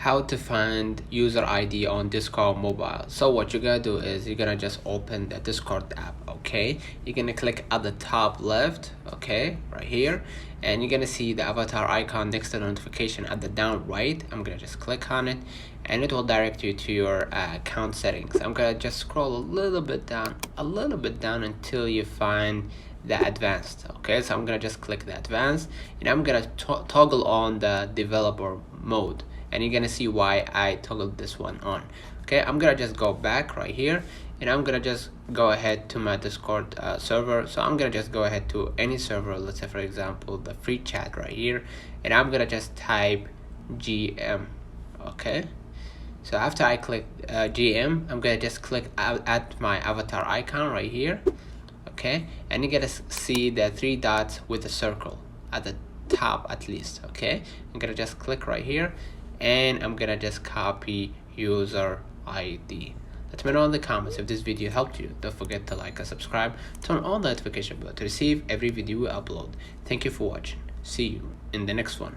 how to find user ID on Discord mobile. So what you're gonna do is you're gonna just open the Discord app. Okay, you're gonna click at the top left, okay, right here, and you're gonna see the avatar icon next to the notification at the down right. I'm gonna just click on it and it will direct you to your account settings. I'm gonna just scroll a little bit down until you find the advanced. Okay, so I'm gonna just click the advanced and I'm gonna toggle on the developer mode, and you're gonna see why I toggled this one on. Okay, I'm gonna just go back right here and I'm gonna just go ahead to my Discord server. So I'm gonna just go ahead to any server, let's say for example the free chat right here, and I'm gonna just type GM. Okay, so after I click GM, I'm gonna just click at my avatar icon right here. Okay, and you're gonna see the 3 dots with a circle at the top at least. Okay, I'm gonna just click right here and I'm gonna just copy user ID. Let me know in the comments if this video helped you. Don't forget to like and subscribe, turn on the notification bell to receive every video we upload. Thank you for watching. See you in the next one.